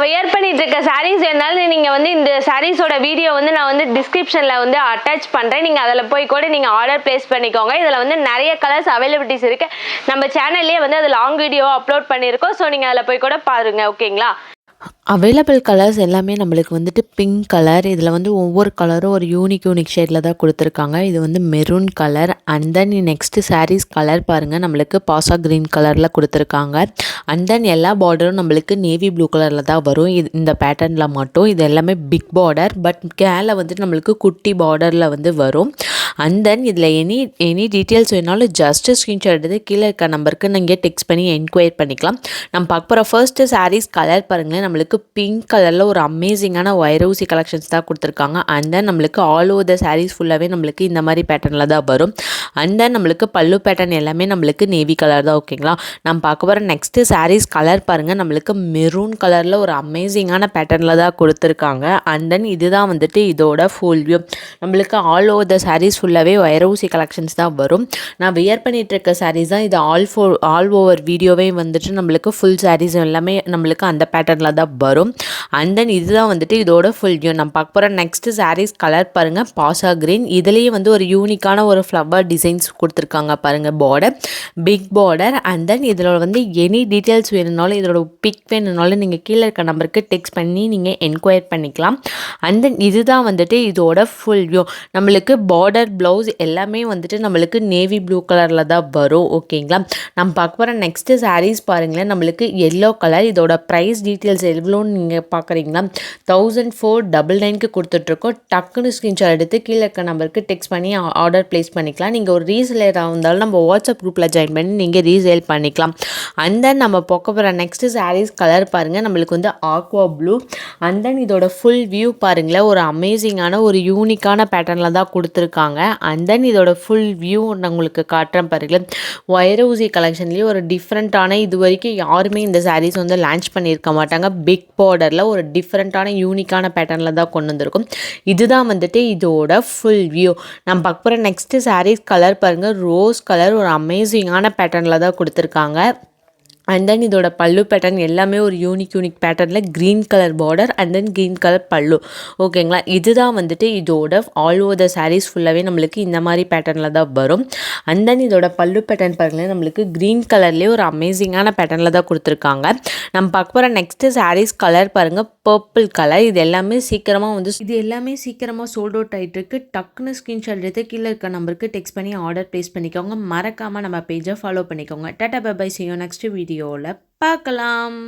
Wear பண்ணிட்டு இருக்க சாரீஸ் இருந்தாலும் நீங்க வந்து இந்த சாரீஸோட வீடியோ வந்து நான் வந்து டிஸ்கிரிப்ஷன்ல வந்து அட்டாச் பண்றேன். நீங்க அதுல போய் கூட நீங்க ஆர்டர் பிளேஸ் பண்ணிக்கோங்க. இதுல வந்து நிறைய கலர்ஸ் அவைலபிலிட்டிஸ் இருக்கு. நம்ம சேனல்லயே வந்து அது லாங் வீடியோ அப்லோட் பண்ணியிருக்கோம். ஸோ நீங்க அதுல போய் கூட பாருங்க. ஓகேங்களா? அவைலபிள் கலர்ஸ் எல்லாமே நம்மளுக்கு வந்துட்டு பிங்க் கலர். இதில் வந்து ஒவ்வொரு கலரும் ஒரு யூனிக் ஷேடில் தான் கொடுத்துருக்காங்க. இது வந்து maroon colour. And then next sarees colour பாருங்கள், நம்மளுக்கு பாசா க்ரீன் கலரில் கொடுத்துருக்காங்க. அண்ட் தென் எல்லா பார்டரும் நம்மளுக்கு நேவி ப்ளூ கலரில் தான் வரும். இது இந்த பேட்டர்னில் மட்டும் இது எல்லாமே பிக் பார்டர், பட் கேல வந்துட்டு நம்மளுக்கு குட்டி பார்டரில் வந்து வரும். அண்ட் தென் இதில் எனி டீட்டெயில்ஸ் வேணாலும் ஜஸ்ட்டு ஸ்க்ரீன்ஷாட் எடுத்து கீழே இருக்க நம்பருக்கு நீங்கள் டெக்ஸ்ட் பண்ணி என்கொயர் பண்ணிக்கலாம். நம்ம பார்க்க போகிற ஃபர்ஸ்ட்டு சாரீஸ் கலர் பாருங்களேன், நம்மளுக்கு பிங்க் கலரில் ஒரு அமேசிங்கான வைரூசி கலெக்ஷன்ஸ் தான் கொடுத்துருக்காங்க. அண்ட் தென் நம்மளுக்கு ஆல் ஓவர் த சாரீஸ் ஃபுல்லாகவே நம்மளுக்கு இந்த மாதிரி பேட்டர்னில் தான் வரும். அண்ட் தென் நம்மளுக்கு பல்லு பேட்டர்ன் எல்லாமே நம்மளுக்கு நேவி கலர் தான். ஓகேங்களா? நம்ம பார்க்க போகிற நெக்ஸ்ட்டு சாரீஸ் கலர் பாருங்கள், நம்மளுக்கு மெரூன் கலரில் ஒரு அமேசிங்கான பேட்டர்னில் தான் கொடுத்துருக்காங்க. அண்ட் தென் இதுதான் வந்துட்டு இதோட ஃபுல் வியூ. நம்மளுக்கு ஆல் ஓவர் த சாரீஸ் ஃபுல்லாகவே வைரூசி கலெக்ஷன்ஸ் தான் வரும். நான் வியர் பண்ணிகிட்டு இருக்க சாரீஸ் தான் இது. ஆல் ஓவர் வீடியோவே வந்துட்டு நம்மளுக்கு ஃபுல் சாரீஸ் எல்லாமே நம்மளுக்கு அந்த பேட்டர்னில் தான் வரும். அண்ட் தென் இதுதான் வந்துட்டு இதோட ஃபுல் வியூ. நம்ம பார்க்க போகிற நெக்ஸ்ட் சாரீஸ் கலர் பாருங்கள், பாசா கிரீன். இதுலேயே வந்து ஒரு யூனிக்கான ஒரு ஃப்ளவர் டிசைன்ஸ் கொடுத்துருக்காங்க பாருங்கள். Border big border. And then இதில் வந்து எனி டீட்டெயில்ஸ் வேணும்னாலும் இதோட பிக் வேணும்னாலும் நீங்கள் கீழே இருக்க நம்பருக்கு டெக்ஸ்ட் பண்ணி நீங்கள் என்கொயர் பண்ணிக்கலாம். அண்ட் தென் இதுதான் வந்துட்டு இதோட ஃபுல் வியூ. நம்மளுக்கு பார்டர் ப்ளவுஸ் எல்லாமே வந்துட்டு நம்மளுக்கு நேவி ப்ளூ கலரில் தான் வரும். ஓகேங்களா? நம்ம பார்க்க போகிற நெக்ஸ்ட்டு சாரீஸ் பாருங்களேன், நம்மளுக்கு எல்லோ கலர். இதோட ப்ரைஸ் டீட்டெயில்ஸ் எவ்வளோன்னு நீங்கள் பார்க்குறீங்களா? 1499க்கு கொடுத்துட்ருக்கோம். டக்குன்னு ஸ்க்ரீன்ஷாட் எடுத்து கீழே இருக்க நம்பருக்கு டெக்ஸ்ட் பண்ணி ஆர்டர் ப்ளேஸ் பண்ணிக்கலாம். நீங்கள் ஒரு ரீசேலராக இருந்தாலும் நம்ம வாட்ஸ்அப் குரூப்பில் ஜாயின் பண்ணி நீங்கள் ரீசேல் பண்ணிக்கலாம். அண்ட் தென் நம்ம பார்க்க போகிற நெக்ஸ்ட்டு சாரீஸ் கலர் பாருங்கள், நம்மளுக்கு வந்து ஆக்வா ப்ளூ. அண்ட் தென் இதோட ஃபுல் வியூ பாருங்களேன், ஒரு அமேசிங்கான ஒரு யூனிக்கான பேட்டர்னில் தான் கொடுத்துருக்காங்க. அண்ட் தென் இதோட ஃபுல் வியூ நான் உங்களுக்கு காட்டுறேன் பாருங்களேன். வைரூசி கலெக்ஷன்லேயே ஒரு டிஃப்ரெண்ட்டான, இது வரைக்கும் யாருமே இந்த சாரீஸ் வந்து லான்ச் பண்ணியிருக்க மாட்டாங்க. பிக் பார்டரில் ஒரு டிஃப்ரெண்ட்டான யூனிக்கான பேட்டர்னில் தான் கொண்டு வந்திருக்கும். இதுதான் வந்துட்டு இதோட ஃபுல் வியூ. நம்ம பார்க்க போகிற நெக்ஸ்ட்டு சாரீஸ் கலர் பாருங்கள், ரோஸ் கலர். ஒரு அமேசிங்கான பேட்டர்னில் தான் கொடுத்துருக்காங்க. அண்ட் தென் இதோட பல்லு பேட்டர்ன் எல்லாமே ஒரு யூனிக் பேட்டர்னில் green colour border and then green colour பல்லு. ஓகேங்களா? இதுதான் வந்துட்டு இதோட ஆல் ஓவர் த சாரீஸ் ஃபுல்லாகவே நம்மளுக்கு இந்த மாதிரி பேட்டர்னில் தான் வரும். அண்ட் தென் இதோட பல்லு பேட்டர்ன் பாருங்களேன், நம்மளுக்கு க்ரீன் கலர்லேயே ஒரு அமேசிங்கான பேட்டர்னில் தான் கொடுத்துருக்காங்க. நம்ம பார்க்க போகிற நெக்ஸ்ட்டு சாரீஸ் கலர் பாருங்கள், பர்பிள் கலர். இது எல்லாமே சீக்கிரமாக சோல்ட் அவுட் ஆகிட்டு இருக்கு. டக்குன்னு ஸ்க்ரீன்ஷாட் எடுத்து கீழே இருக்க நம்பருக்கு டெக்ஸ்ட் பண்ணி ஆர்டர் ப்ளேஸ் பண்ணிக்கோங்க. மறக்காமல் நம்ம பேஜை ஃபாலோ பண்ணிக்கோங்க. Tata bye bye, see you next வீடியோவில் பார்க்கலாம்.